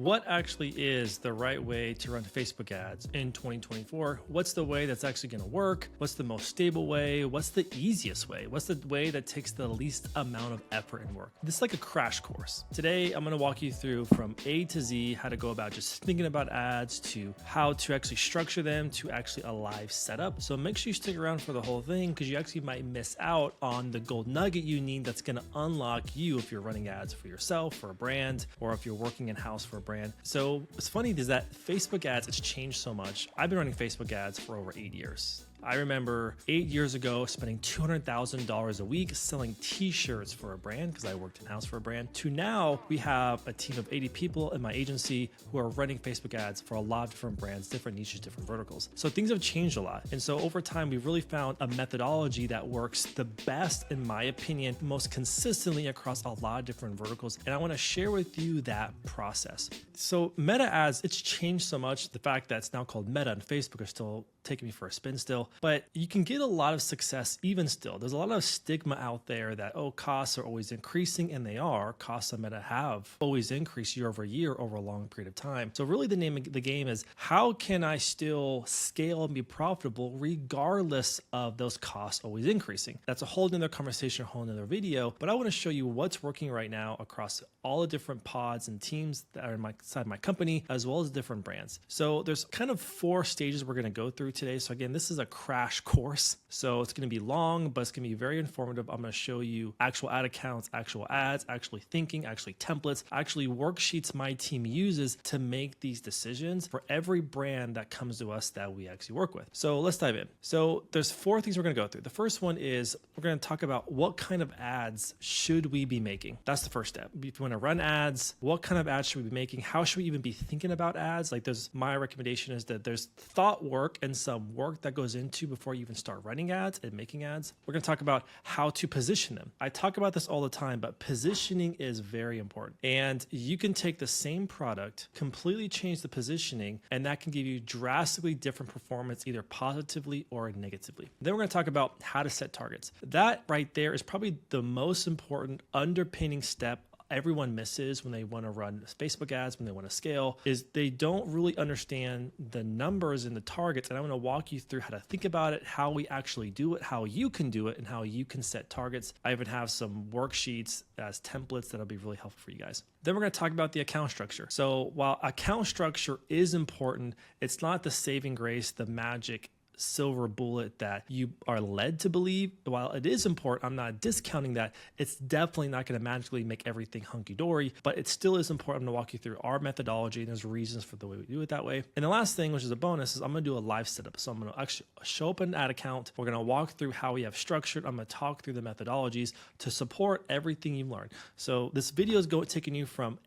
What actually is the right way to run Facebook ads in 2024? What's the way that's actually going to work? What's the most stable way? What's the easiest way? What's the way that takes the least amount of effort and work? This is like a crash course. Today, I'm going to walk you through from A to Z how to go about just thinking about ads to how to actually structure them to actually a live setup. So make sure you stick around for the whole thing because you actually might miss out on the gold nugget you need that's going to unlock you if you're running ads for yourself, for a brand, or if you're working in-house for a brand. So what's funny is that Facebook ads, it's changed so much. I've been running Facebook ads for over 8 years. I remember 8 years ago spending $200,000 a week selling t-shirts for a brand because I worked in-house for a brand, to now we have a team of 80 people in my agency who are running Facebook ads for a lot of different brands, different niches, different verticals. So things have changed a lot. And so over time, we've really found a methodology that works the best, in my opinion, most consistently across a lot of different verticals. And I want to share with you that process. So Meta ads, it's changed so much. The fact that it's now called Meta and Facebook are still taking me for a spin still, but you can get a lot of success even still. There's a lot of stigma out there that, oh, costs are always increasing, and they are. Costs of Meta have always increased year over year over a long period of time. So really the name of the game is how can I still scale and be profitable regardless of those costs always increasing? That's a whole nother conversation, a whole nother video, but I want to show you what's working right now across all the different pods and teams that are inside my company, as well as different brands. So there's kind of 4 stages we're going to go through today. So again, this is a crash course. So it's going to be long, but it's going to be very informative. I'm going to show you actual ad accounts, actual ads, actually thinking, actually templates, actually worksheets my team uses to make these decisions for every brand that comes to us that we actually work with. So let's dive in. So there's 4 things we're going to go through. The first one is we're going to talk about what kind of ads should we be making. That's the first step. If you want to run ads, what kind of ads should we be making? How should we even be thinking about ads? Like my recommendation is that there's thought work and some work that goes into before you even start running ads and making ads. We're going to talk about how to position them. I talk about this all the time, but positioning is very important. And you can take the same product, completely change the positioning, and that can give you drastically different performance, either positively or negatively. Then we're going to talk about how to set targets. That right there is probably the most important underpinning step everyone misses when they want to run Facebook ads, when they want to scale, is they don't really understand the numbers and the targets. And I want to walk you through how to think about it, how we actually do it, how you can do it, and how you can set targets. I even have some worksheets as templates that'll be really helpful for you guys. Then we're going to talk about the account structure. So while account structure is important, it's not the saving grace, the magic silver bullet that you are led to believe. While it is important, I'm not discounting that. It's definitely not going to magically make everything hunky-dory, but it still is important to walk you through our methodology, and there's reasons for the way we do it that way. And the last thing, which is a bonus, is I'm going to do a live setup. So I'm going to actually show up an ad account. We're going to walk through how we have structured. I'm going to talk through the methodologies to support everything you've learned. So this video is taking you from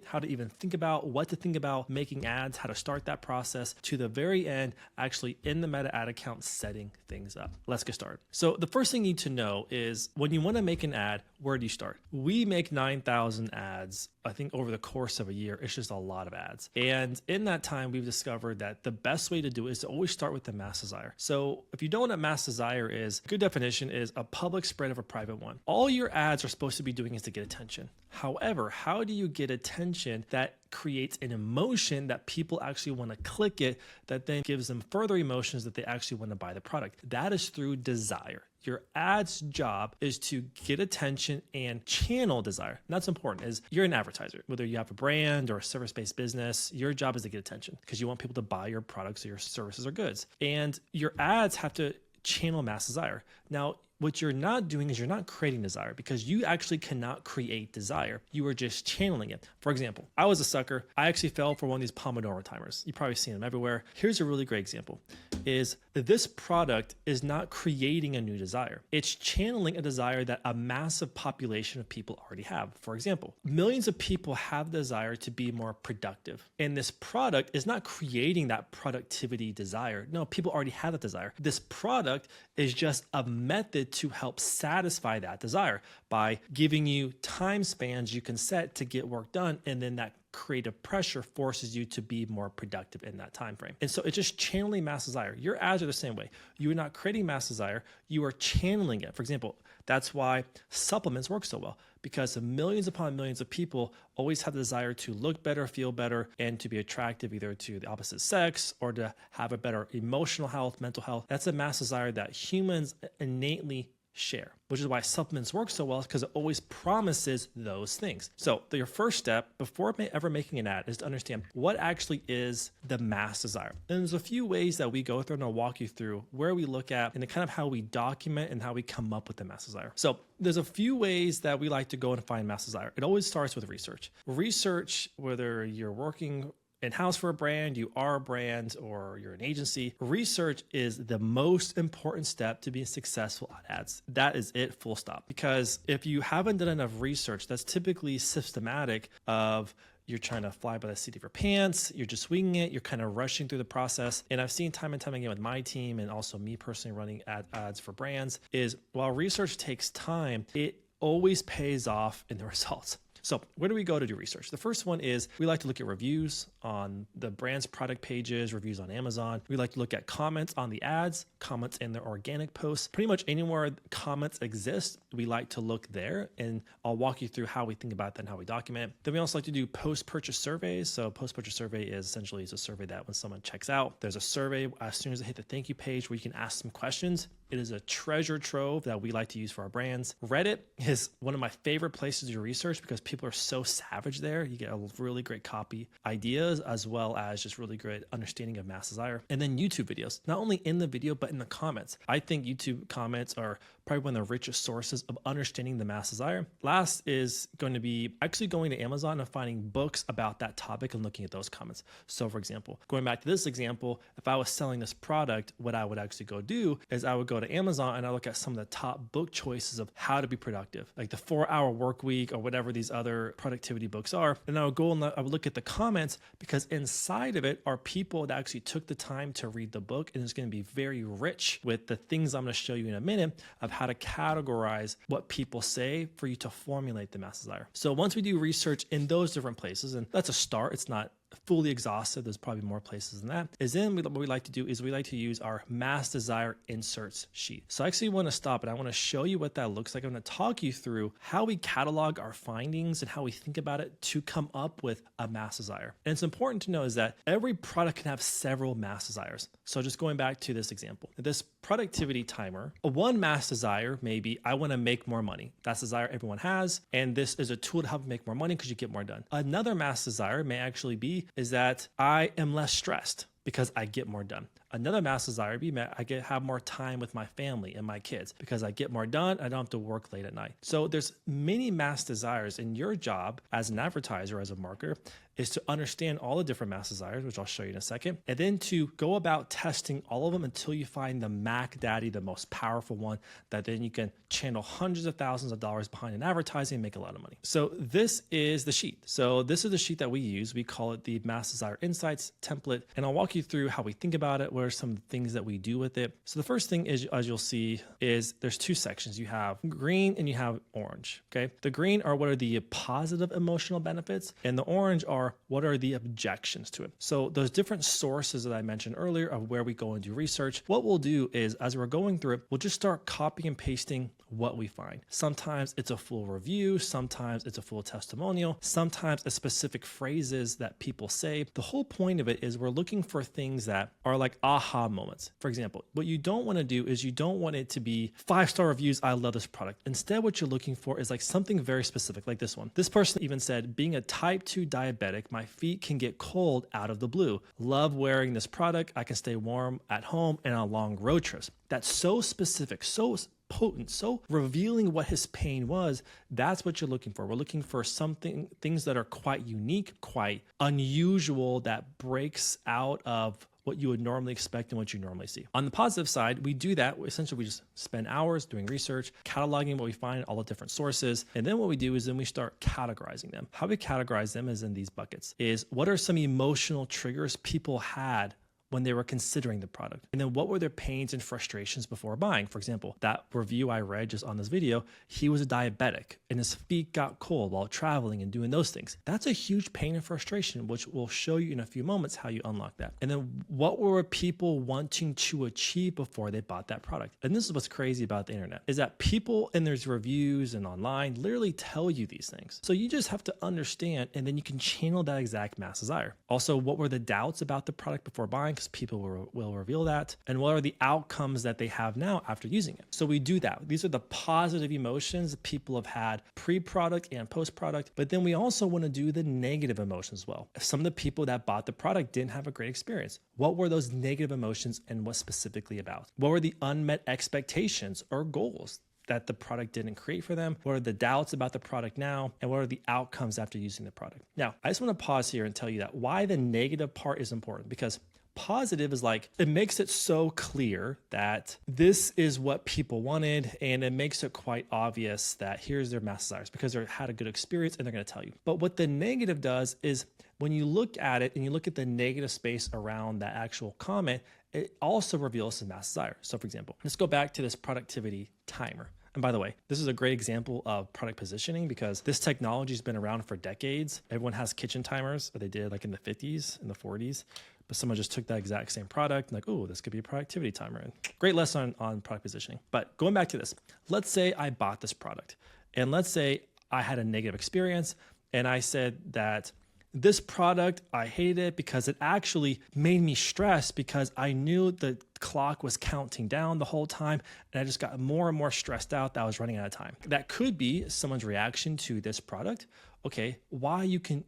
how to even think about, what to think about making ads, how to start that process, to the very end, actually in the Meta ad account setting things up. Let's get started. So the first thing you need to know is when you want to make an ad, where do you start? We make 9,000 ads, I think, over the course of a year. It's just a lot of ads. And in that time, we've discovered that the best way to do it is to always start with the mass desire. So if you don't know what mass desire is, a good definition is a public spread of a private one. All your ads are supposed to be doing is to get attention. However, how do you get attention that creates an emotion that people actually want to click it, that then gives them further emotions that they actually want to buy the product? That is through desire. Your ad's job is to get attention and channel desire. And that's important. Is you're an advertiser, whether you have a brand or a service-based business, your job is to get attention because you want people to buy your products or your services or goods. And your ads have to channel mass desire. Now, what you're not doing is you're not creating desire, because you actually cannot create desire. You are just channeling it. For example, I was a sucker. I actually fell for one of these Pomodoro timers. You've probably seen them everywhere. Here's a really great example. Is this product is not creating a new desire. It's channeling a desire that a massive population of people already have. For example, millions of people have the desire to be more productive. And this product is not creating that productivity desire. No, people already have that desire. This product is just a method to help satisfy that desire by giving you time spans you can set to get work done. And then that creative pressure forces you to be more productive in that time frame. And so it's just channeling mass desire. Your ads are the same way. You are not creating mass desire, you are channeling it. For example, that's why supplements work so well, because millions upon millions of people always have the desire to look better, feel better, and to be attractive either to the opposite sex or to have a better emotional health, mental health. That's a mass desire that humans innately share, which is why supplements work so well, because it always promises those things. So your first step before ever making an ad is to understand what actually is the mass desire. And there's a few ways that we go through, and I'll walk you through where we look at and kind of how we document and how we come up with the mass desire. So there's a few ways that we like to go and find mass desire. It always starts with research. Research, whether you're working in-house for a brand, you are a brand, or you're an agency, research is the most important step to being successful at ads. That is it, full stop. Because if you haven't done enough research, that's typically systematic of you're trying to fly by the seat of your pants, you're just winging it, you're kind of rushing through the process. And I've seen time and time again with my team and also me personally running ads for brands is while research takes time, it always pays off in the results. So where do we go to do research? The first one is we like to look at reviews on the brand's product pages, reviews on Amazon. We like to look at comments on the ads, comments in their organic posts. Pretty much anywhere comments exist, we like to look there. And I'll walk you through how we think about that and how we document it. Then we also like to do post-purchase surveys. So post-purchase survey is essentially a survey that when someone checks out, there's a survey as soon as they hit the thank you page where you can ask some questions. It is a treasure trove that we like to use for our brands. Reddit is one of my favorite places to do research because people are so savage there. You get a really great copy ideas as well as just really great understanding of mass desire. And then YouTube videos, not only in the video, but in the comments. I think YouTube comments are probably one of the richest sources of understanding the mass desire. Last is going to be actually going to Amazon and finding books about that topic and looking at those comments. So for example, going back to this example, if I was selling this product, what I would actually go do is I would go to Amazon and I look at some of the top book choices of how to be productive, like the 4-Hour Work Week or whatever these other productivity books are. And I would go and I would look at the comments because inside of it are people that actually took the time to read the book, and it's going to be very rich with the things I'm going to show you in a minute of how to categorize what people say for you to formulate the mass desire. So once we do research in those different places, and that's a start, it's not fully exhaustive, there's probably more places than that, is then what we like to do is we like to use our mass desire inserts sheet. So I actually want to stop and I want to show you what that looks like. I'm going to talk you through how we catalog our findings and how we think about it to come up with a mass desire. And it's important to know is that every product can have several mass desires. So just going back to this example, this productivity timer, one mass desire may be I want to make more money. That's a desire everyone has, and this is a tool to help make more money because you get more done. Another mass desire may actually be is that I am less stressed because I get more done. Another mass desire be I have more time with my family and my kids because I get more done. I don't have to work late at night. So there's many mass desires, and your job as an advertiser, as a marketer, is to understand all the different mass desires, which I'll show you in a second, and then to go about testing all of them until you find the Mac Daddy, the most powerful one that then you can channel hundreds of thousands of dollars behind in advertising and make a lot of money. So this is the sheet. So this is the sheet that we use. We call it the Mass Desire Insights template, and I'll walk you through how we think about it, what are some things that we do with it. So the first thing is, as you'll see, is there's two sections. You have green and you have orange, okay? The green are what are the positive emotional benefits, and the orange are what are the objections to it. So those different sources that I mentioned earlier of where we go and do research, what we'll do is as we're going through it, we'll just start copying and pasting what we find. Sometimes it's a full review, sometimes it's a full testimonial, sometimes it's specific phrases that people say. The whole point of it is we're looking for things that are like aha moments. For example, what you don't want to do is you don't want it to be 5-star reviews, I love this product. Instead, what you're looking for is like something very specific, like this one. This person even said, being a type 2 diabetic, my feet can get cold out of the blue. Love wearing this product. I can stay warm at home and on long road trips. That's so specific, so potent, so revealing what his pain was. That's what you're looking for. We're looking for things that are quite unique, quite unusual, that breaks out of what you would normally expect and what you normally see. On the positive side, we do that. Essentially, we just spend hours doing research, cataloging what we find, all the different sources. And then what we do is then we start categorizing them. How we categorize them is in these buckets is what are some emotional triggers people had when they were considering the product? And then what were their pains and frustrations before buying? For example, that review I read just on this video, he was a diabetic and his feet got cold while traveling and doing those things. That's a huge pain and frustration, which we'll show you in a few moments how you unlock that. And then what were people wanting to achieve before they bought that product? And this is what's crazy about the internet, is that people in their reviews and online literally tell you these things. So you just have to understand, and then you can channel that exact mass desire. Also, what were the doubts about the product before buying? Because people will reveal that. And what are the outcomes that they have now after using it? So we do that. These are the positive emotions that people have had pre-product and post-product. But then we also want to do the negative emotions as well. If some of the people that bought the product didn't have a great experience, what were those negative emotions and what specifically about? What were the unmet expectations or goals that the product didn't create for them? What are the doubts about the product now? And what are the outcomes after using the product? Now, I just want to pause here and tell you that why the negative part is important, because positive is like, it makes it so clear that this is what people wanted, and it makes it quite obvious that here's their mass desires because they had a good experience and they're going to tell you. But what the negative does is when you look at it and you look at the negative space around that actual comment, it also reveals some mass desire. So for example, let's go back to this productivity timer. And by the way, this is a great example of product positioning because this technology has been around for decades. Everyone has kitchen timers, or they did like in the 50s and the 40s. But someone just took that exact same product and like, oh, this could be a productivity timer. And great lesson on product positioning. But going back to this, let's say I bought this product and let's say I had a negative experience and I said that this product, I hated it because it actually made me stressed because I knew the clock was counting down the whole time and I just got more and more stressed out that I was running out of time. That could be someone's reaction to this product. Okay,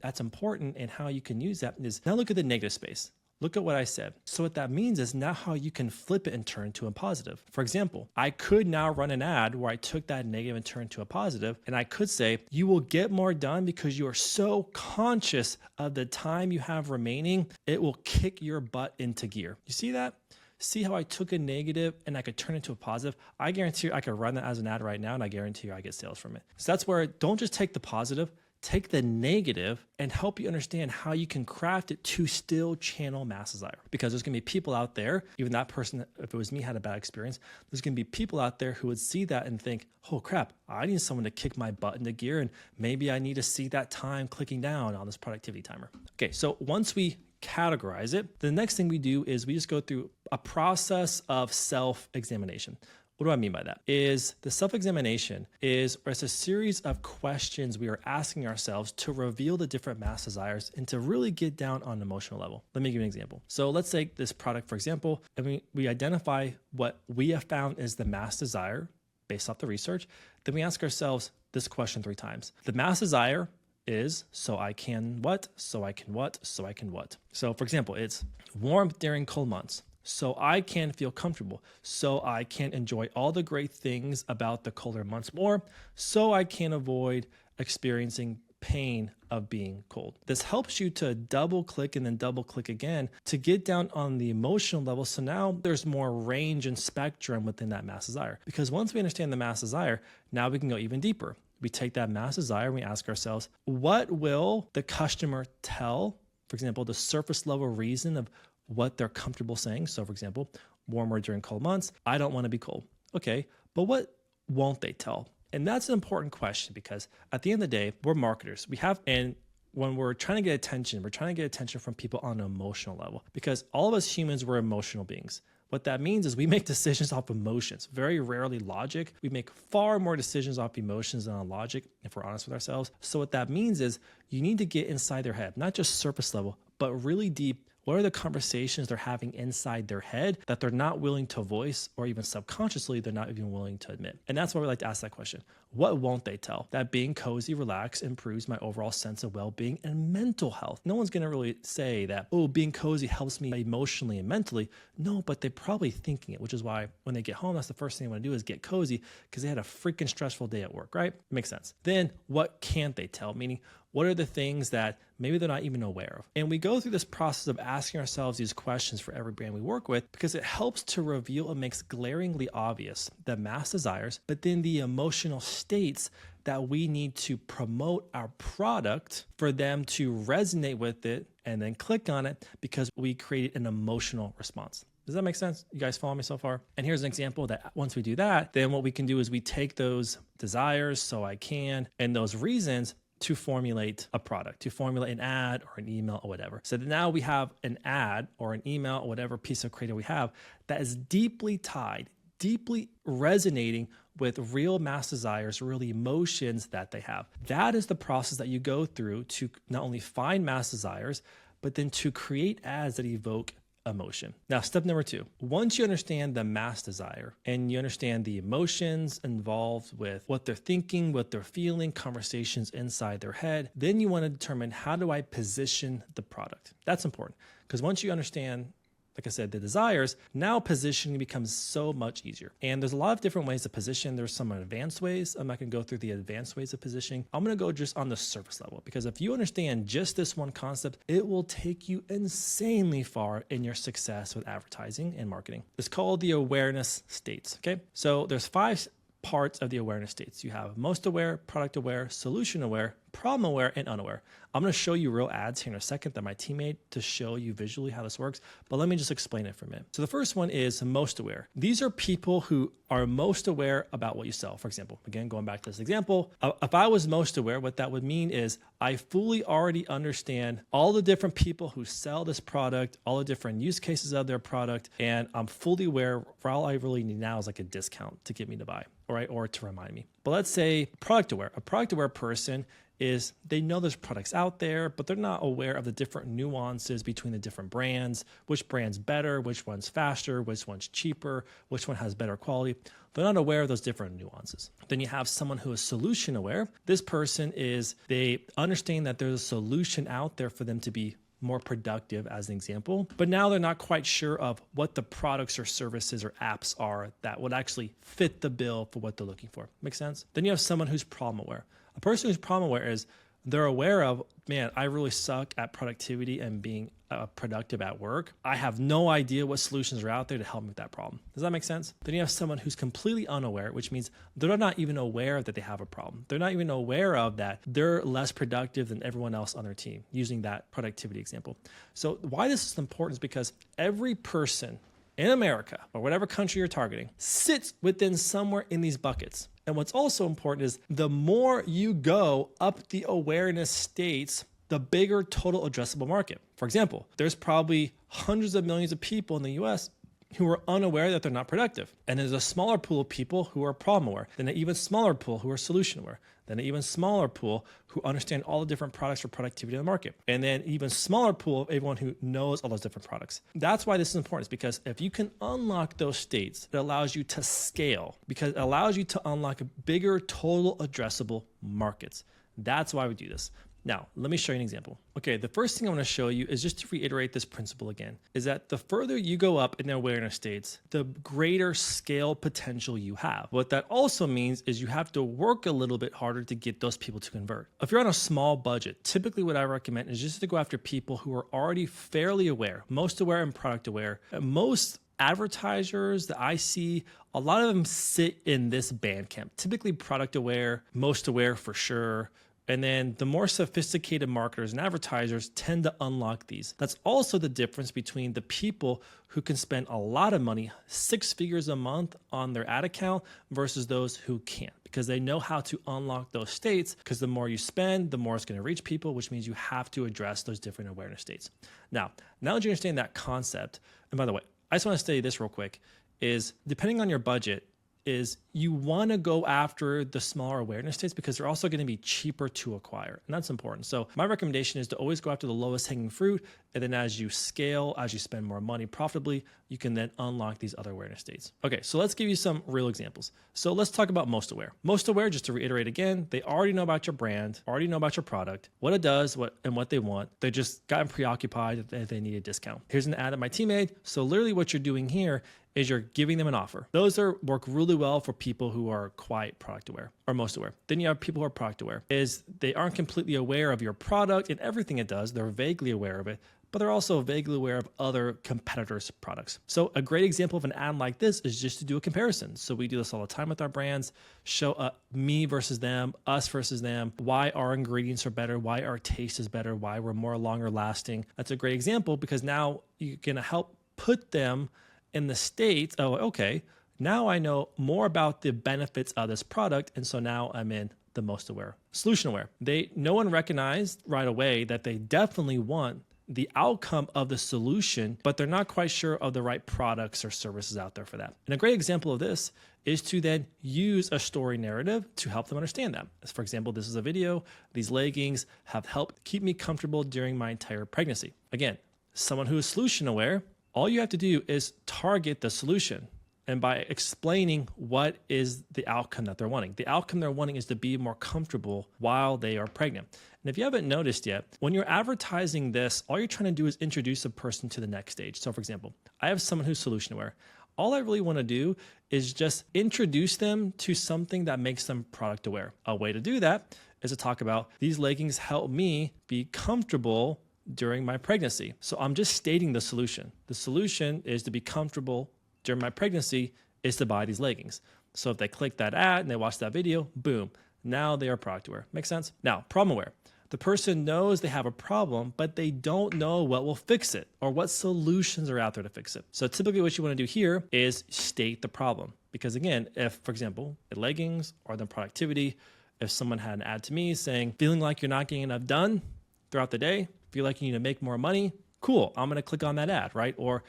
that's important and how you can use that is now look at the negative space. Look at what I said. So what that means is now how you can flip it and turn to a positive. For example, I could now run an ad where I took that negative and turned to a positive. And I could say, you will get more done because you are so conscious of the time you have remaining. It will kick your butt into gear. You see that? See how I took a negative and I could turn it to a positive? I guarantee you I could run that as an ad right now and I guarantee you I get sales from it. So that's where don't just take the positive, take the negative and help you understand how you can craft it to still channel mass desire. Because there's going to be people out there, even that person, if it was me, had a bad experience, there's going to be people out there who would see that and think, oh crap, I need someone to kick my butt into gear and maybe I need to see that time clicking down on this productivity timer. Okay, so once we categorize it, the next thing we do is we just go through a process of self-examination. What do I mean by that? Is the self-examination it's a series of questions we are asking ourselves to reveal the different mass desires and to really get down on an emotional level. Let me give you an example. So let's take this product, for example, and we identify what we have found is the mass desire based off the research. Then we ask ourselves this question 3 times. The mass desire is so I can what? So I can what? So I can what? So for example, it's warmth during cold months. So I can feel comfortable, so I can enjoy all the great things about the colder months more, so I can avoid experiencing pain of being cold. This helps you to double click and then double click again to get down on the emotional level. So now there's more range and spectrum within that mass desire. Because once we understand the mass desire, now we can go even deeper. We take that mass desire and we ask ourselves, what will the customer tell? For example, the surface level reason of what they're comfortable saying. So for example, warmer during cold months, I don't want to be cold. Okay, but what won't they tell? And that's an important question because at the end of the day, we're marketers. And when we're trying to get attention, we're trying to get attention from people on an emotional level because all of us humans, we're emotional beings. What that means is we make decisions off emotions, very rarely logic. We make far more decisions off emotions than on logic, if we're honest with ourselves. So what that means is you need to get inside their head, not just surface level, but really deep. What are the conversations they're having inside their head that they're not willing to voice or even subconsciously they're not even willing to admit? And that's why we like to ask that question. What won't they tell? That being cozy, relaxed improves my overall sense of well-being and mental health. No one's going to really say that, oh, being cozy helps me emotionally and mentally. No, but they're probably thinking it, which is why when they get home, that's the first thing they want to do is get cozy because they had a freaking stressful day at work, right? Makes sense. Then what can't they tell? Meaning, What are the things that maybe they're not even aware of? And we go through this process of asking ourselves these questions for every brand we work with because it helps to reveal and makes glaringly obvious the mass desires, but then the emotional states that we need to promote our product for them to resonate with it and then click on it because we created an emotional response. Does that make sense? You guys follow me so far? And here's an example that once we do that, then what we can do is we take those desires, so I can, and those reasons to formulate a product, to formulate an ad or an email or whatever. So now we have an ad or an email or whatever piece of creative we have that is deeply tied, deeply resonating with real mass desires, real emotions that they have. That is the process that you go through to not only find mass desires, but then to create ads that evoke emotion. Now, step number 2, once you understand the mass desire and you understand the emotions involved with what they're thinking, what they're feeling, conversations inside their head, then you want to determine, how do I position the product? That's important because once you understand, like I said, the desires, now positioning becomes so much easier. And there's a lot of different ways to position. There's some advanced ways. I'm not going to go through the advanced ways of positioning. I'm going to go just on the surface level, because if you understand just this one concept, it will take you insanely far in your success with advertising and marketing. It's called the awareness states. Okay. So there's 5 parts of the awareness states. You have most aware, product aware, solution aware, problem aware, and unaware. I'm going to show you real ads here in a second that my team made to show you visually how this works, but let me just explain it for a minute. So the first one is most aware. These are people who are most aware about what you sell. For example, again, going back to this example, if I was most aware, what that would mean is I fully already understand all the different people who sell this product, all the different use cases of their product, and I'm fully aware. For all I really need now is like a discount to get me to buy, or to remind me. But let's say product aware. A product aware person is they know there's products out there, but they're not aware of the different nuances between the different brands, which brand's better, which one's faster, which one's cheaper, which one has better quality. They're not aware of those different nuances. Then you have someone who is solution aware. This person is, they understand that there's a solution out there for them to be more productive, as an example, but now they're not quite sure of what the products or services or apps are that would actually fit the bill for what they're looking for. Make sense? Then you have someone who's problem aware. A person who's problem aware is they're aware of, man, I really suck at productivity and being productive at work. I have no idea what solutions are out there to help me with that problem. Does that make sense? Then you have someone who's completely unaware, which means they're not even aware that they have a problem. They're not even aware of that they're less productive than everyone else on their team, using that productivity example. So why this is important is because every person in America, or whatever country you're targeting, sits within somewhere in these buckets. And what's also important is the more you go up the awareness states, the bigger total addressable market. For example, there's probably hundreds of millions of people in the US who are unaware that they're not productive. And there's a smaller pool of people who are problem aware, then an even smaller pool who are solution aware, then an even smaller pool who understand all the different products for productivity in the market, and then even smaller pool of everyone who knows all those different products. That's why this is important, is because if you can unlock those states, it allows you to scale, because it allows you to unlock bigger total addressable markets. That's why we do this. Now, let me show you an example. Okay, the first thing I want to show you is just to reiterate this principle again, is that the further you go up in the awareness states, the greater scale potential you have. What that also means is you have to work a little bit harder to get those people to convert. If you're on a small budget, typically what I recommend is just to go after people who are already fairly aware, most aware and product aware. Most advertisers that I see, a lot of them sit in this band camp, typically product aware, most aware for sure. And then the more sophisticated marketers and advertisers tend to unlock these. That's also the difference between the people who can spend a lot of money, 6 figures a month on their ad account, versus those who can't, because they know how to unlock those states, because the more you spend, the more it's going to reach people, which means you have to address those different awareness states. Now that you understand that concept, and by the way, I just want to say this real quick, is depending on your budget, is you want to go after the smaller awareness states because they're also going to be cheaper to acquire. And that's important. So my recommendation is to always go after the lowest hanging fruit. And then as you scale, as you spend more money profitably, you can then unlock these other awareness states. Okay, so let's give you some real examples. So let's talk about most aware. Most aware, just to reiterate again, they already know about your brand, already know about your product, what it does, what they want. They just gotten preoccupied that they need a discount. Here's an ad that my team made. So literally what you're doing here is you're giving them an offer. Those work really well for people who are quite product aware or most aware. Then you have people who are product aware, is they aren't completely aware of your product and everything it does. They're vaguely aware of it, but they're also vaguely aware of other competitors' products. So a great example of an ad like this is just to do a comparison. So we do this all the time with our brands, show me versus them, us versus them, why our ingredients are better, why our taste is better, why we're more longer lasting. That's a great example because now you can help put them in the state of, okay, now I know more about the benefits of this product. And so now I'm in the most aware, solution aware. No one recognized right away that they definitely want the outcome of the solution, but they're not quite sure of the right products or services out there for that. And a great example of this is to then use a story narrative to help them understand that. As for example, this is a video. These leggings have helped keep me comfortable during my entire pregnancy. Again, someone who is solution aware, all you have to do is target the solution. And by explaining what is the outcome that they're wanting. The outcome they're wanting is to be more comfortable while they are pregnant. And if you haven't noticed yet, when you're advertising this, all you're trying to do is introduce a person to the next stage. So for example, I have someone who's solution aware. All I really want to do is just introduce them to something that makes them product aware. A way to do that is to talk about these leggings help me be comfortable during my pregnancy. So I'm just stating the solution. The solution is to be comfortable during my pregnancy is to buy these leggings. So if they click that ad and they watch that video, boom, now they are product aware. Make sense? Now, problem aware. The person knows they have a problem, but they don't know what will fix it or what solutions are out there to fix it. So typically what you want to do here is state the problem. Because again, if, for example, the leggings or the productivity, if someone had an ad to me saying, feeling like you're not getting enough done throughout the day, feel like you need to make more money, cool, I'm going to click on that ad, right? Or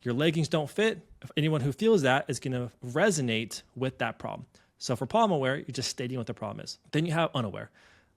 your leggings don't fit. If anyone who feels that is going to resonate with that problem. So for problem aware, you're just stating what the problem is. Then you have unaware.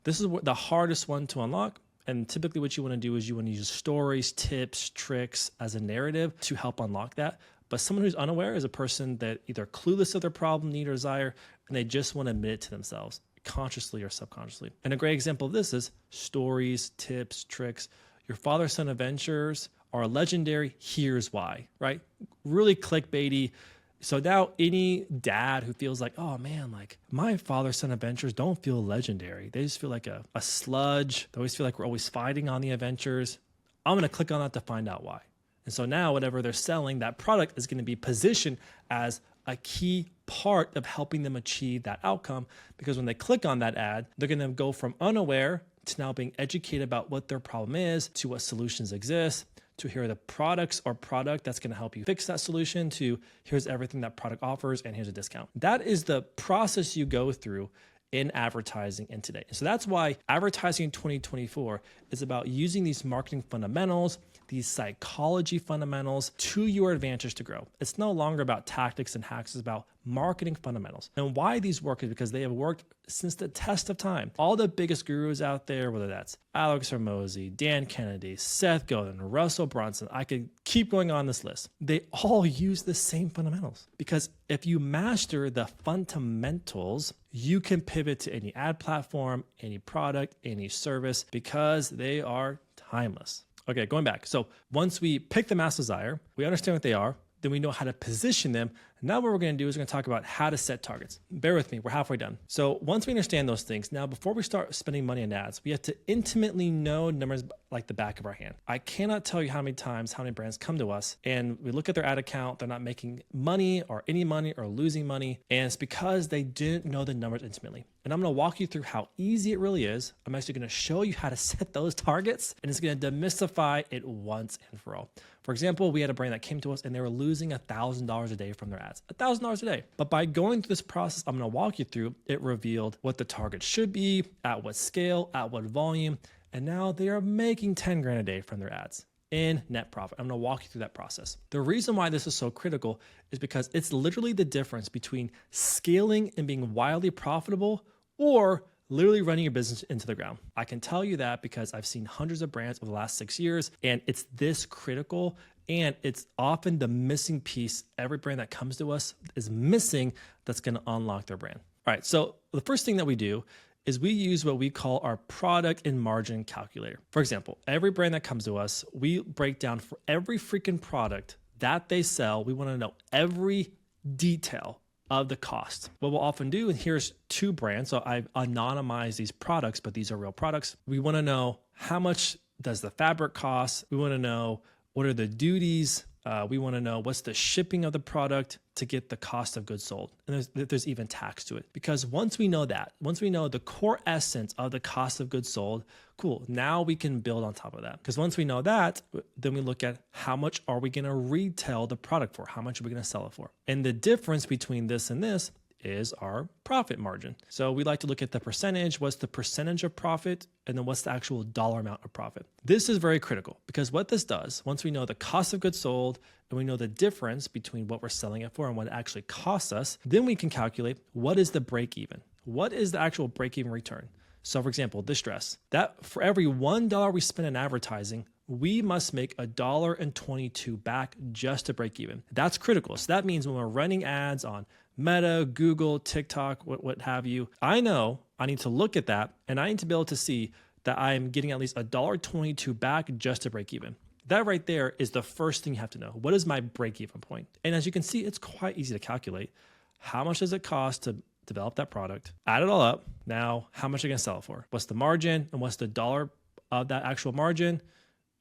This is the hardest one to unlock. And typically what you want to do is you want to use stories, tips, tricks as a narrative to help unlock that. But someone who's unaware is a person that either clueless of their problem, need, or desire, and they just want to admit it to themselves, consciously or subconsciously. And a great example of this is stories, tips, tricks. Your father-son adventures are legendary. Here's why, right? Really clickbaity. So now any dad who feels like, oh man, like my father-son adventures don't feel legendary. They just feel like a sludge. They always feel like we're always fighting on the adventures. I'm going to click on that to find out why. And so now whatever they're selling, that product is going to be positioned as a key part of helping them achieve that outcome. Because when they click on that ad, they're going to go from unaware to now being educated about what their problem is, to what solutions exist, to here are the products or product that's going to help you fix that solution, to here's everything that product offers and here's a discount. That is the process you go through in advertising in today. And so that's why advertising in 2024 is about using these marketing fundamentals, these psychology fundamentals to your advantage to grow. It's no longer about tactics and hacks, it's about marketing fundamentals. And why these work is because they have worked since the test of time. All the biggest gurus out there, whether that's Alex Hormozi, Dan Kennedy, Seth Godin, Russell Brunson, I could keep going on this list. They all use the same fundamentals because if you master the fundamentals, you can pivot to any ad platform, any product, any service because they are timeless. Okay, going back. So once we pick the mass desire, we understand what they are, then we know how to position them. Now what we're going to do is we're going to talk about how to set targets. Bear with me, we're halfway done. So once we understand those things, now before we start spending money on ads, we have to intimately know numbers like the back of our hand. I cannot tell you how many times, how many brands come to us and we look at their ad account, they're not making money or any money or losing money. And it's because they didn't know the numbers intimately. And I'm going to walk you through how easy it really is. I'm actually going to show you how to set those targets and it's going to demystify it once and for all. For example, we had a brand that came to us and they were losing $1,000 a day from their ads, $1,000 a day. But by going through this process, I'm going to walk you through, it revealed what the target should be, at what scale, at what volume. And now they are making 10 grand a day from their ads in net profit. I'm going to walk you through that process. The reason why this is so critical is because it's literally the difference between scaling and being wildly profitable or literally running your business into the ground. I can tell you that because I've seen hundreds of brands over the last 6 years, and it's this critical, and it's often the missing piece every brand that comes to us is missing that's going to unlock their brand. All right, so the first thing that we do is we use what we call our product and margin calculator. For example, every brand that comes to us, we break down for every freaking product that they sell. We want to know every detail of the cost. What we'll often do, and here's two brands, so I've anonymized these products, but these are real products. We want to know how much does the fabric cost. We want to know what are the duties. We want to know what's the shipping of the product to get the cost of goods sold. And there's even tax to it. Because once we know that, once we know the core essence of the cost of goods sold, cool, now we can build on top of that. Because once we know that, then we look at how much are we going to retail the product for? How much are we going to sell it for? And the difference between this and this is our profit margin. So we like to look at the percentage. What's the percentage of profit? And then what's the actual dollar amount of profit? This is very critical because what this does, once we know the cost of goods sold and we know the difference between what we're selling it for and what it actually costs us, then we can calculate what is the break even? What is the actual break even return? So for example, this dress, that for every $1 we spend in advertising, we must make $1.22 back just to break even. That's critical. So that means when we're running ads on Meta, Google, TikTok, what have you, I know I need to look at that and I need to be able to see that I'm getting at least $1.22 back just to break even. That right there is the first thing you have to know. What is my break even point? And as you can see, it's quite easy to calculate. How much does it cost to develop that product? Add it all up. Now, how much are you going to sell it for? What's the margin and what's the dollar of that actual margin?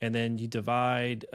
And then you divide,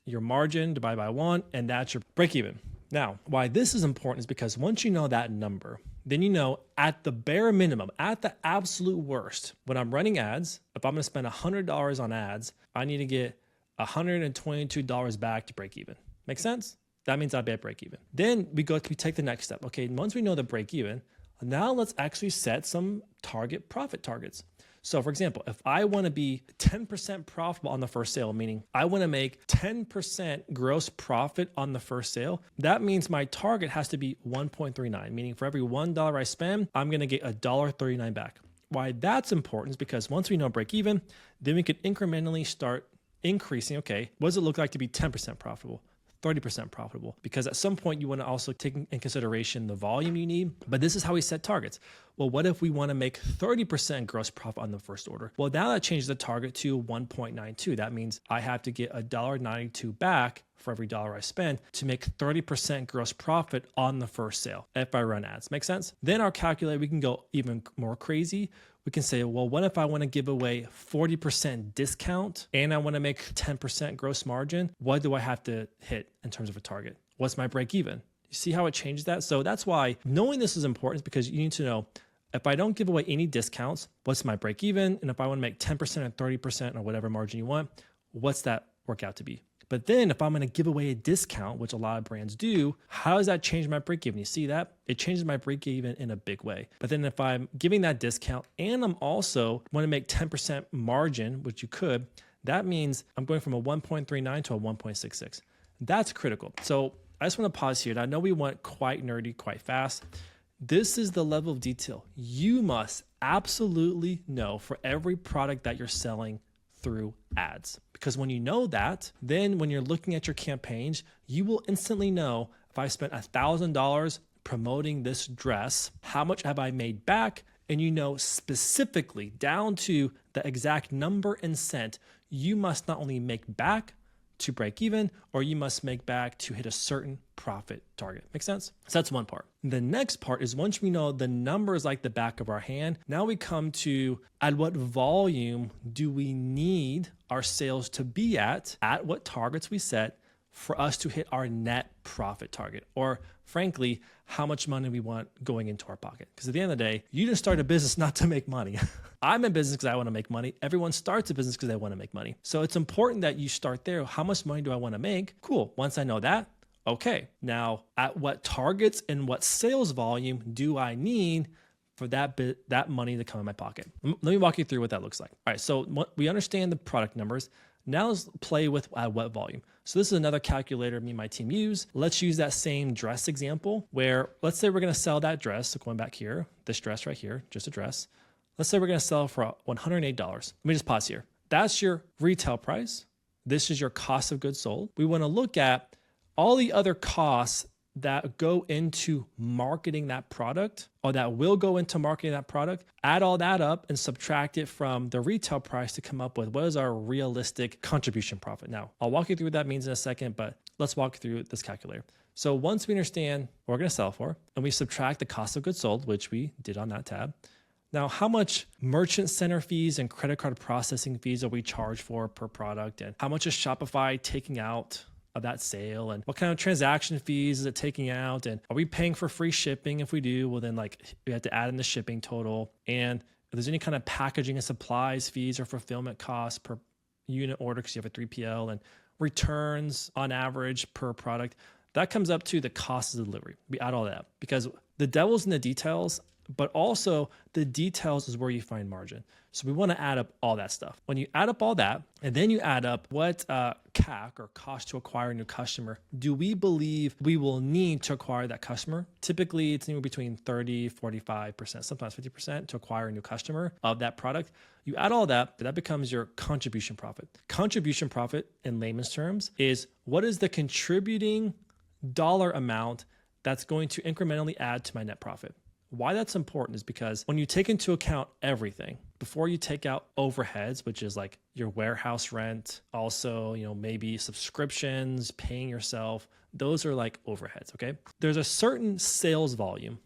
your margin divided by 1, and that's your break even. Now, why this is important is because once you know that number, then you know at the bare minimum, at the absolute worst, when I'm running ads, if I'm going to spend $100 on ads, I need to get $122 back to break even. Make sense? That means I'll be at break even. Then we take the next step. Okay, once we know the break even, now let's actually set some profit targets. So for example, if I want to be 10% profitable on the first sale, meaning I want to make 10% gross profit on the first sale, that means my target has to be 1.39, meaning for every $1 I spend, I'm going to get $1.39 back. Why that's important is because once we know break even, then we could incrementally start increasing, okay, what does it look like to be 10% profitable? 30% profitable, because at some point you want to also take in consideration the volume you need. But this is how we set targets. Well, what if we want to make 30% gross profit on the first order? Well, now that changes the target to 1.92. That means I have to get $1.92 back for every dollar I spend to make 30% gross profit on the first sale if I run ads. Make sense? Then our calculator, we can go even more crazy. We can say, well, what if I want to give away 40% discount and I want to make 10% gross margin? What do I have to hit in terms of a target? What's my break even? You see how it changes that? So that's why knowing this is important, is because you need to know if I don't give away any discounts, what's my break even? And if I want to make 10% or 30% or whatever margin you want, what's that work out to be? But then if I'm going to give away a discount, which a lot of brands do, how does that change my break even? You see that? It changes my break even in a big way. But then if I'm giving that discount and I'm also want to make 10% margin, which you could, that means I'm going from a 1.39 to a 1.66. That's critical. So I just want to pause here. And I know we went quite nerdy, quite fast. This is the level of detail you must absolutely know for every product that you're selling through ads. Because when you know that, then when you're looking at your campaigns, you will instantly know if I spent $1,000 promoting this dress, how much have I made back? And you know specifically down to the exact number and cent, you must not only make back to break even, or you must make back to hit a certain profit target. Make sense? So that's one part. The next part is once we know the numbers like the back of our hand, now we come to at what volume do we need our sales to be at what targets we set for us to hit our net profit target, or frankly, how much money we want going into our pocket. Because at the end of the day, you didn't start a business not to make money. I'm in business because I want to make money. Everyone starts a business because they want to make money. So it's important that you start there. How much money do I want to make? Cool. Once I know that, okay. Now, at what targets and what sales volume do I need for that money to come in my pocket? Let me walk you through what that looks like. All right. So we understand the product numbers. Now let's play with at what volume. So this is another calculator me and my team use. Let's use that same dress example where let's say we're going to sell that dress. So going back here, this dress right here, just a dress. Let's say we're going to sell for $108. Let me just pause here. That's your retail price. This is your cost of goods sold. We want to look at all the other costs that go into marketing that product or that will go into marketing that product, add all that up and subtract it from the retail price to come up with what is our realistic contribution profit. Now, I'll walk you through what that means in a second, but let's walk through this calculator. So once we understand what we're going to sell for and we subtract the cost of goods sold, which we did on that tab, now how much merchant center fees and credit card processing fees are we charged for per product, and how much is Shopify taking out of that sale, and what kind of transaction fees is it taking out, and are we paying for free shipping? If we do, well then we have to add in the shipping total, and if there's any kind of packaging and supplies fees or fulfillment costs per unit order because you have a 3PL, and returns on average per product, that comes up to the cost of delivery. We add all that because the devil's in the details, but also the details is where you find margin. So we want to add up all that stuff. When you add up all that, and then you add up what CAC or cost to acquire a new customer, do we believe we will need to acquire that customer? Typically, it's anywhere between 30, 45%, sometimes 50% to acquire a new customer of that product. You add all that, that becomes your contribution profit. Contribution profit, in layman's terms, is what is the contributing dollar amount that's going to incrementally add to my net profit. Why that's important is because when you take into account everything, before you take out overheads, which is like your warehouse rent, also, maybe subscriptions, paying yourself, those are like overheads, okay? There's a certain sales volume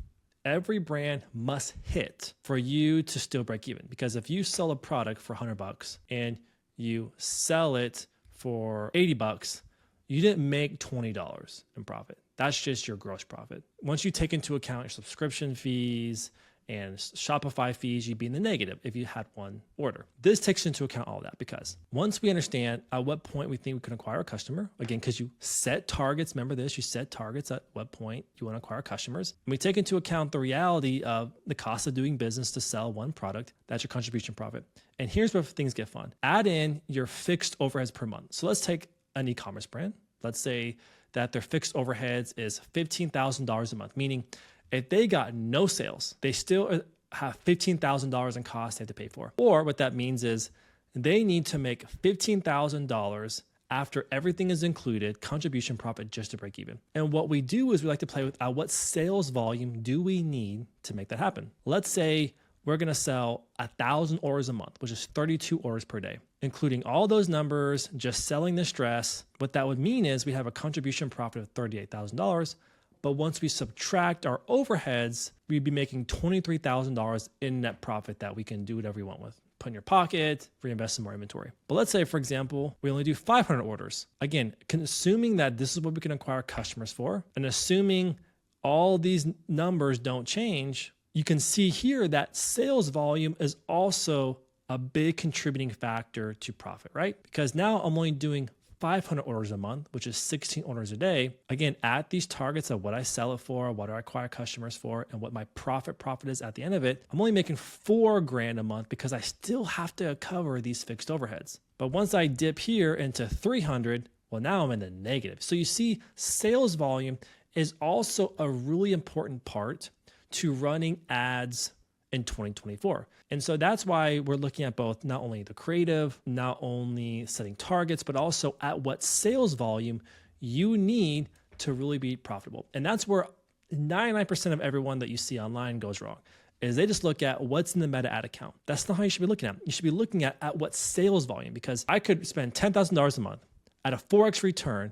every brand must hit for you to still break even. Because if you sell a product for $100 and you sell it for $80, you didn't make $20 in profit. That's just your gross profit. Once you take into account your subscription fees and Shopify fees, you'd be in the negative if you had one order. This takes into account all that because once we understand at what point we think we can acquire a customer, again, because you set targets, remember this, you set targets at what point you want to acquire customers. And we take into account the reality of the cost of doing business to sell one product, that's your contribution profit. And here's where things get fun. Add in your fixed overheads per month. So let's take an e-commerce brand. Let's say that their fixed overheads is $15,000 a month, meaning if they got no sales, they still have $15,000 in costs they have to pay for. Or what that means is they need to make $15,000 after everything is included, contribution profit just to break even. And what we do is we like to play with what sales volume do we need to make that happen? Let's say we're going to sell 1,000 orders a month, which is 32 orders per day, including all those numbers, just selling this dress. What that would mean is we have a contribution profit of $38,000. But once we subtract our overheads, we'd be making $23,000 in net profit that we can do whatever we want with. Put in your pocket, reinvest in more inventory. But let's say, for example, we only do 500 orders. Again, assuming that this is what we can acquire customers for, and assuming all these numbers don't change, you can see here that sales volume is also a big contributing factor to profit, right? Because now I'm only doing 500 orders a month, which is 16 orders a day. Again, at these targets of what I sell it for, what I acquire customers for, and what my profit is at the end of it, I'm only making $4,000 a month because I still have to cover these fixed overheads. But once I dip here into 300, well, now I'm in the negative. So you see, sales volume is also a really important part to running ads in 2024. And so that's why we're looking at both not only the creative, not only setting targets, but also at what sales volume you need to really be profitable. And that's where 99% of everyone that you see online goes wrong, is they just look at what's in the meta ad account. That's not how you should be looking at it. You should be looking at what sales volume, because I could spend $10,000 a month at a 4X return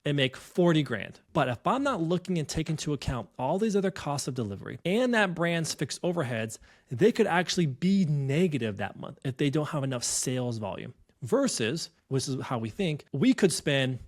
and make 40 grand. But if I'm not looking and taking into account all these other costs of delivery and that brand's fixed overheads, they could actually be negative that month if they don't have enough sales volume. Versus, which is how we think, we could spend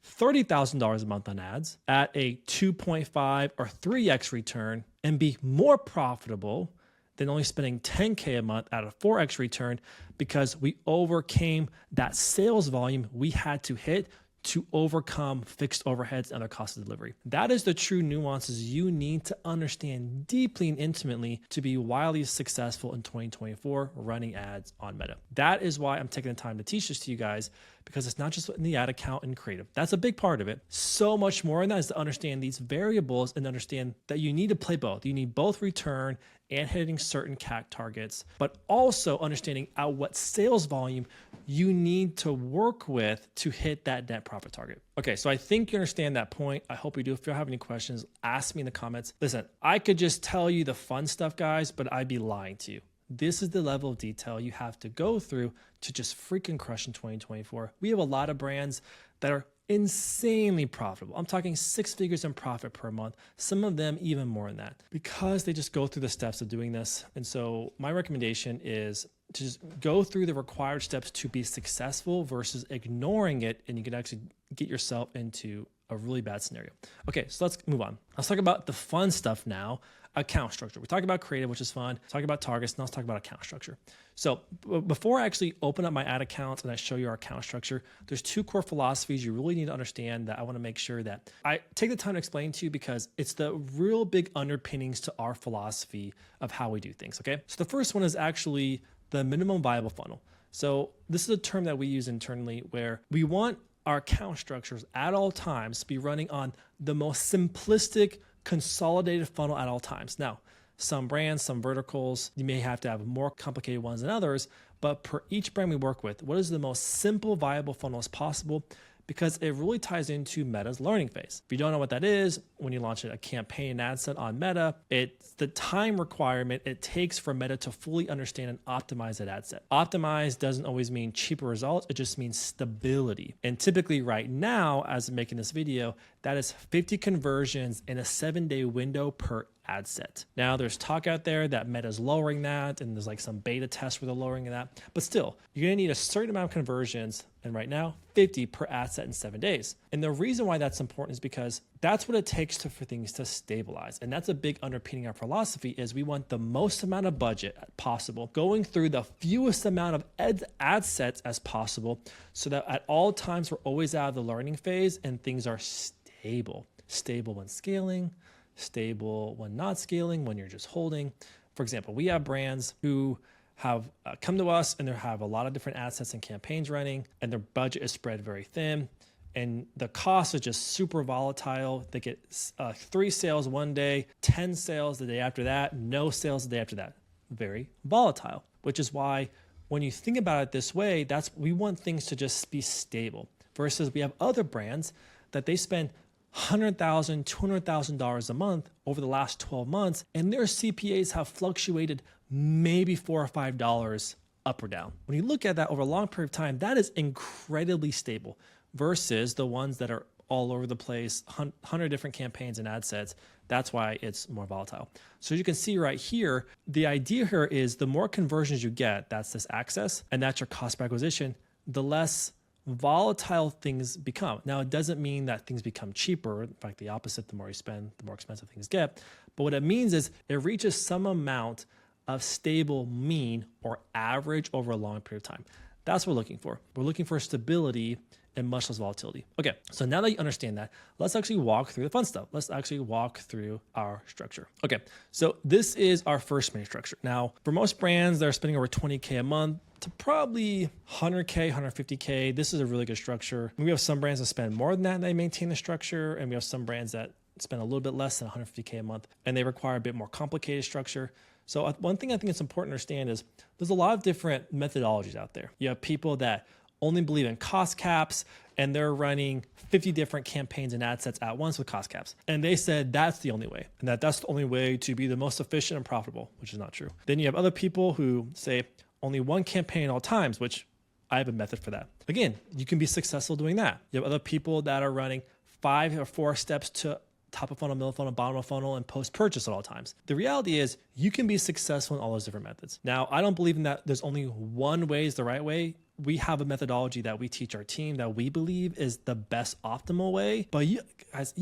$30,000 a month on ads at a 2.5 or 3X return and be more profitable than only spending $10K a month at a 4X return, because we overcame that sales volume we had to hit to overcome fixed overheads and other costs of delivery. That is the true nuances you need to understand deeply and intimately to be wildly successful in 2024 running ads on Meta. That is why I'm taking the time to teach this to you guys, because it's not just in the ad account and creative. That's a big part of it. So much more in that is to understand these variables and understand that you need to play both. You need both return and hitting certain CAC targets, but also understanding at what sales volume you need to work with to hit that net profit target. Okay, so I think you understand that point. I hope you do. If you have any questions, ask me in the comments. Listen, I could just tell you the fun stuff, guys, but I'd be lying to you. This is the level of detail you have to go through to just freaking crush in 2024. We have a lot of brands that are insanely profitable. I'm talking 6 figures in profit per month, some of them even more than that, because they just go through the steps of doing this. And so my recommendation is to just go through the required steps to be successful versus ignoring it, and you can actually get yourself into a really bad scenario. Okay, so let's move on. Let's talk about the fun stuff now, account structure. We talked about creative, which is fun. Talk about targets. Now let's talk about account structure. So before I actually open up my ad account and I show you our account structure, there's 2 core philosophies you really need to understand that I want to make sure that I take the time to explain to you, because it's the real big underpinnings to our philosophy of how we do things, okay? So the first one is actually the minimum viable funnel. So this is a term that we use internally where we want our account structures at all times to be running on the most simplistic, consolidated funnel at all times. Now, some brands, some verticals, you may have to have more complicated ones than others, but per each brand we work with, what is the most simple, viable funnel as possible? Because it really ties into Meta's learning phase. If you don't know what that is, when you launch a campaign ad set on Meta, it's the time requirement it takes for Meta to fully understand and optimize that ad set. Optimize doesn't always mean cheaper results, it just means stability. And typically right now, as I'm making this video, that is 50 conversions in a 7-day window per ad set. Now there's talk out there that Meta's lowering that, and there's like some beta tests where they're lowering that, but still, you're gonna need a certain amount of conversions, and right now, 50 per ad set in 7 days. And the reason why that's important is because that's what it takes for things to stabilize. And that's a big underpinning our philosophy is we want the most amount of budget possible, going through the fewest amount of ad sets as possible, so that at all times we're always out of the learning phase and things are stable. Stable when scaling, stable when not scaling, when you're just holding. For example, we have brands who have come to us and they have a lot of different assets and campaigns running, and their budget is spread very thin, and the costs are just super volatile. They get 3 sales one day, 10 sales the day after that, no sales the day after that. Very volatile, which is why when you think about it this way, we want things to just be stable, versus we have other brands that they spend $100,000, $200,000 a month over the last 12 months, and their CPAs have fluctuated maybe $4 or $5 up or down. When you look at that over a long period of time, that is incredibly stable versus the ones that are all over the place, 100 different campaigns and ad sets. That's why it's more volatile. So as you can see right here, the idea here is the more conversions you get, that's this access, and that's your cost per acquisition, the less volatile things become. Now, it doesn't mean that things become cheaper. In fact, the opposite, the more you spend, the more expensive things get. But what it means is it reaches some amount of stable mean or average over a long period of time. That's what we're looking for. We're looking for stability and much less volatility. Okay, so now that you understand that, let's actually walk through the fun stuff. Let's actually walk through our structure. Okay, so this is our first main structure. Now, for most brands that are spending over $20K a month to probably $100K, $150K, this is a really good structure. We have some brands that spend more than that and they maintain the structure, and we have some brands that spend a little bit less than $150K a month and they require a bit more complicated structure. So one thing I think it's important to understand is there's a lot of different methodologies out there. You have people that only believe in cost caps, and they're running 50 different campaigns and ad sets at once with cost caps. And they said that's the only way, and that's the only way to be the most efficient and profitable, which is not true. Then you have other people who say only one campaign at all times, which I have a method for that. Again, you can be successful doing that. You have other people that are running 5 or 4 steps to top of funnel, middle funnel, bottom of funnel, and post-purchase at all times. The reality is you can be successful in all those different methods. Now, I don't believe in that there's only one way is the right way. We have a methodology that we teach our team that we believe is the best optimal way, but you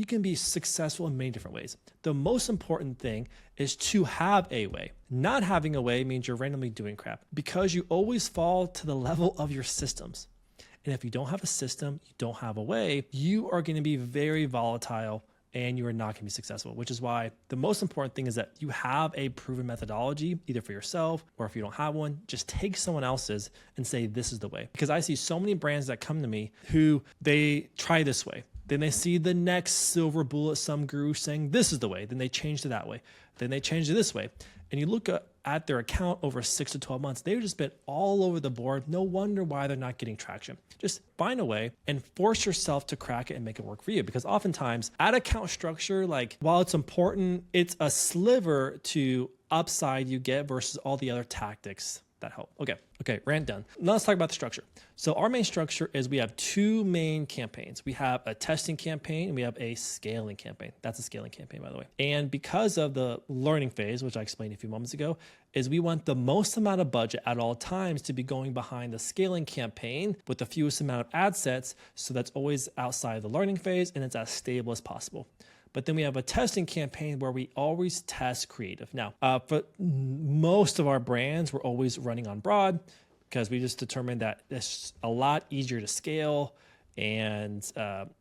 can be successful in many different ways. The most important thing is to have a way. Not having a way means you're randomly doing crap, because you always fall to the level of your systems. And if you don't have a system, you don't have a way, you are going to be very volatile and you are not going to be successful, which is why the most important thing is that you have a proven methodology, either for yourself or if you don't have one, just take someone else's and say, this is the way. Because I see so many brands that come to me who they try this way. Then they see the next silver bullet, some guru saying, this is the way. Then they change to that way. Then they change to this way. And you look at their account over 6 to 12 months, they've just been all over the board. No wonder why they're not getting traction. Just find a way and force yourself to crack it and make it work for you. Because oftentimes ad account structure, like while it's important, it's a sliver to upside you get versus all the other tactics that help. Okay, rant done. Now let's talk about the structure. So our main structure is we have two main campaigns. We have a testing campaign and we have a scaling campaign. That's a scaling campaign, by the way. And because of the learning phase, which I explained a few moments ago, is we want the most amount of budget at all times to be going behind the scaling campaign with the fewest amount of ad sets. So that's always outside the learning phase and it's as stable as possible. But then we have a testing campaign where we always test creative. Now, for most of our brands, we're always running on broad because we just determined that it's a lot easier to scale and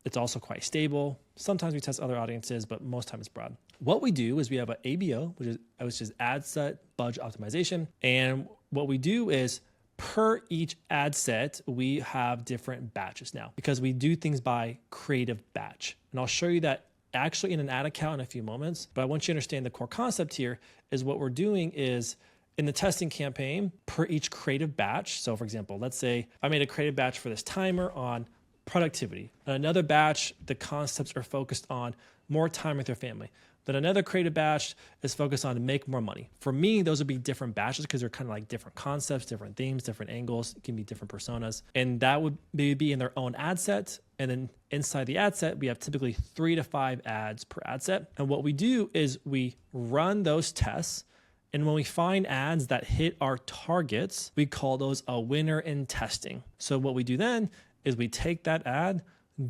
it's also quite stable. Sometimes we test other audiences, but most time it's broad. What we do is we have an ABO, which is ad set budget optimization. And what we do is per each ad set, we have different batches now because we do things by creative batch. And I'll show you that actually in an ad account in a few moments, but I want you to understand the core concept here is what we're doing is in the testing campaign per each creative batch. So for example, let's say I made a creative batch for this timer on productivity. And another batch, the concepts are focused on more time with your family. Then another creative batch is focused on make more money. For me, those would be different batches because they're kind of like different concepts, different themes, different angles. It can be different personas. And that would maybe be in their own ad set. And then inside the ad set, we have typically 3 to 5 ads per ad set. And what we do is we run those tests. And when we find ads that hit our targets, we call those a winner in testing. So what we do then is we take that ad,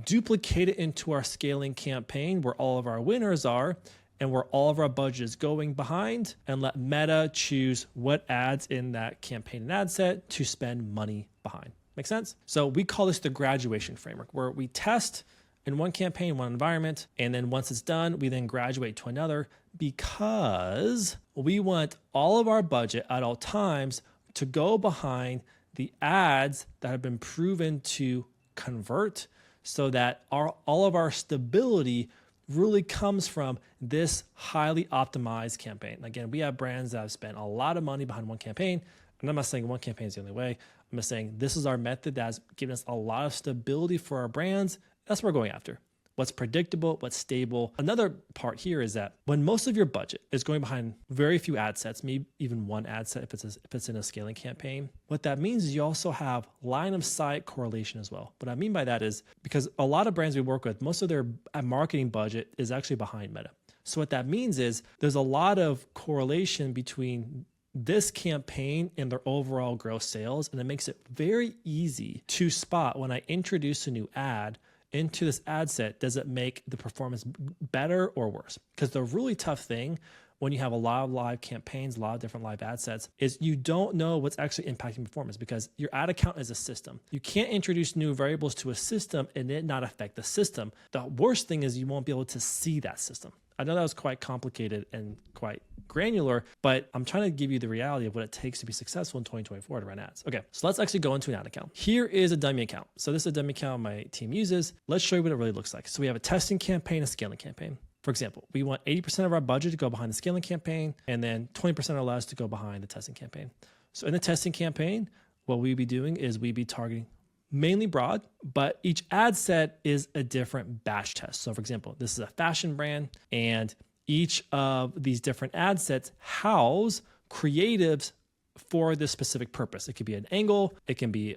duplicate it into our scaling campaign where all of our winners are, and where all of our budget is going behind, and let Meta choose what ads in that campaign and ad set to spend money behind. Make sense? So we call this the graduation framework, where we test in one campaign, one environment, and then once it's done, we then graduate to another because we want all of our budget at all times to go behind the ads that have been proven to convert so that all of our stability really comes from this highly optimized campaign. Again, we have brands that have spent a lot of money behind one campaign. And I'm not saying one campaign is the only way. I'm just saying this is our method that's given us a lot of stability for our brands. That's what we're going after. What's predictable, what's stable. Another part here is that when most of your budget is going behind very few ad sets, maybe even one ad set if it's in a scaling campaign, what that means is you also have line of sight correlation as well. What I mean by that is because a lot of brands we work with, most of their marketing budget is actually behind Meta. So what that means is there's a lot of correlation between this campaign and their overall gross sales, and it makes it very easy to spot when I introduce a new ad into this ad set, does it make the performance better or worse? Because the really tough thing when you have a lot of live campaigns, a lot of different live ad sets, is you don't know what's actually impacting performance because your ad account is a system. You can't introduce new variables to a system and it not affect the system. The worst thing is you won't be able to see that system. I know that was quite complicated and quite granular, but I'm trying to give you the reality of what it takes to be successful in 2024 to run ads. Okay, so let's actually go into an ad account. Here is a dummy account. So this is a dummy account my team uses. Let's show you what it really looks like. So we have a testing campaign, a scaling campaign. For example, we want 80% of our budget to go behind the scaling campaign and then 20% or less to go behind the testing campaign. So in the testing campaign, what we'd be doing is we'd be targeting mainly broad, but each ad set is a different batch test. So for example, this is a fashion brand and each of these different ad sets house creatives for this specific purpose. It could be an angle, it can be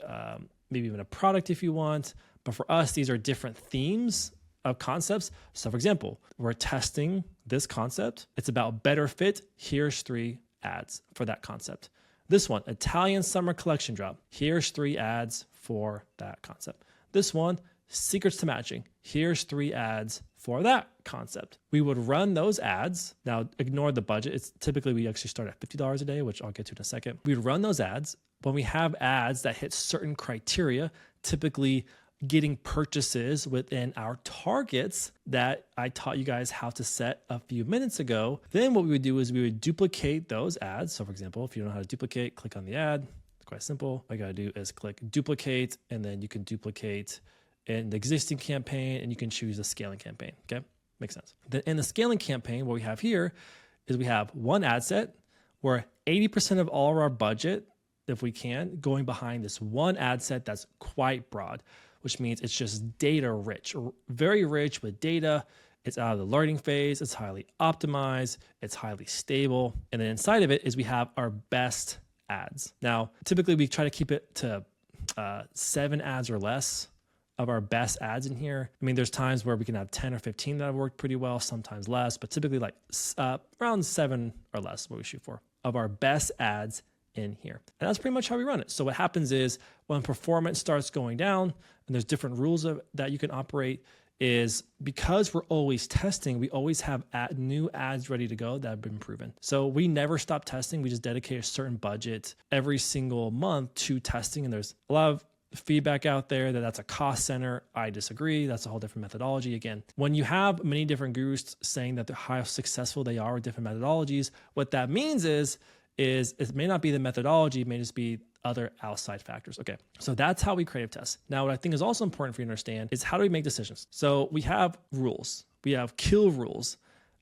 maybe even a product if you want, but for us, these are different themes of concepts. So for example, we're testing this concept. It's about better fit. Here's 3 ads for that concept. This one, Italian summer collection drop. Here's 3 ads for that concept. This one, secrets to matching. Here's 3 ads for that concept. We would run those ads. Now ignore the budget. It's typically we actually start at $50 a day, which I'll get to in a second. We'd run those ads. When we have ads that hit certain criteria, typically getting purchases within our targets that I taught you guys how to set a few minutes ago, then what we would do is we would duplicate those ads. So for example, if you don't know how to duplicate, click on the ad. It's quite simple. All you gotta do is click duplicate, and then you can duplicate in the existing campaign and you can choose a scaling campaign, okay? Makes sense. Then in the scaling campaign, what we have here is we have one ad set we're 80% of all of our budget, if we can, going behind this one ad set that's quite broad, which means it's just data rich, very rich with data. It's out of the learning phase. It's highly optimized. It's highly stable. And then inside of it is we have our best ads. Now, typically we try to keep it to 7 ads or less of our best ads in here. I mean, there's times where we can have 10 or 15 that have worked pretty well, sometimes less, but typically like around 7 or less what we shoot for of our best ads in here. And that's pretty much how we run it. So what happens is when performance starts going down, and there's different rules that you can operate, is because we're always testing, we always have new ads ready to go that have been proven. So we never stop testing. We just dedicate a certain budget every single month to testing. And there's a lot of feedback out there that that's a cost center. I disagree. That's a whole different methodology. Again, when you have many different gurus saying that how successful they are with different methodologies, what that means is it may not be the methodology, it may just be other outside factors. Okay, so that's how we creative test. Now, what I think is also important for you to understand is how do we make decisions? So we have rules. We have kill rules.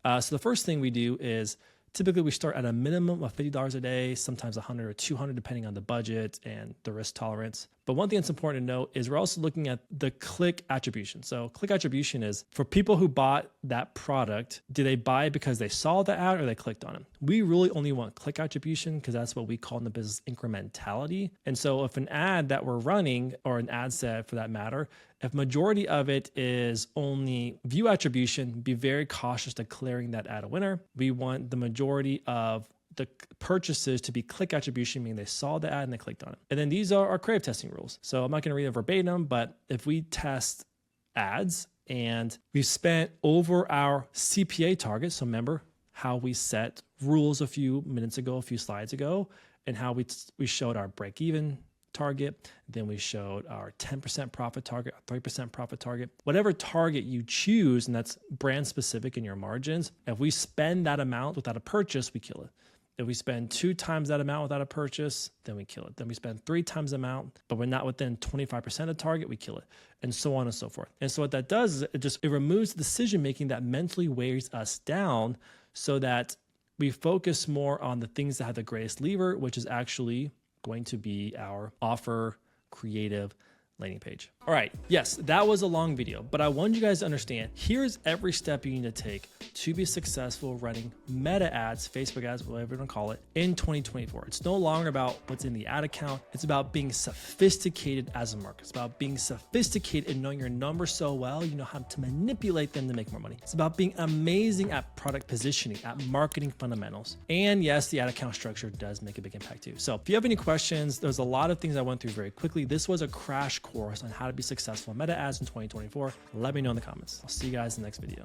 So the first thing we do is typically we start at a minimum of $50 a day, sometimes 100 or 200, depending on the budget and the risk tolerance. But one thing that's important to note is we're also looking at the click attribution. So click attribution is for people who bought that product, do they buy it because they saw the ad or they clicked on it? We really only want click attribution because that's what we call in the business incrementality. And so if an ad that we're running, or an ad set for that matter, if majority of it is only view attribution, be very cautious declaring that ad a winner. We want the majority of the purchases to be click attribution, meaning they saw the ad and they clicked on it. And then these are our creative testing rules. So I'm not going to read them verbatim, but if we test ads and we've spent over our CPA target, so remember how we set rules a few minutes ago, a few slides ago, and how we showed our break even target, then we showed our 10% profit target, our 3% profit target, whatever target you choose, and that's brand specific in your margins. If we spend that amount without a purchase, we kill it. If we spend 2 times that amount without a purchase, then we kill it. Then we spend 3 times the amount, but we're not within 25% of target, we kill it, and so on and so forth. And so what that does is it removes the decision-making that mentally weighs us down so that we focus more on the things that have the greatest lever, which is actually going to be our offer creative landing page. All right, yes, that was a long video, but I want you guys to understand, here's every step you need to take to be successful running meta ads, Facebook ads, whatever you want to call it, in 2024. It's no longer about what's in the ad account. It's about being sophisticated as a marketer. It's about being sophisticated and knowing your numbers so well, you know how to manipulate them to make more money. It's about being amazing at product positioning, at marketing fundamentals. And yes, the ad account structure does make a big impact too. So if you have any questions, there's a lot of things I went through very quickly. This was a crash course on how to be successful in meta ads in 2024. Let me know in the comments. I'll see you guys in the next video.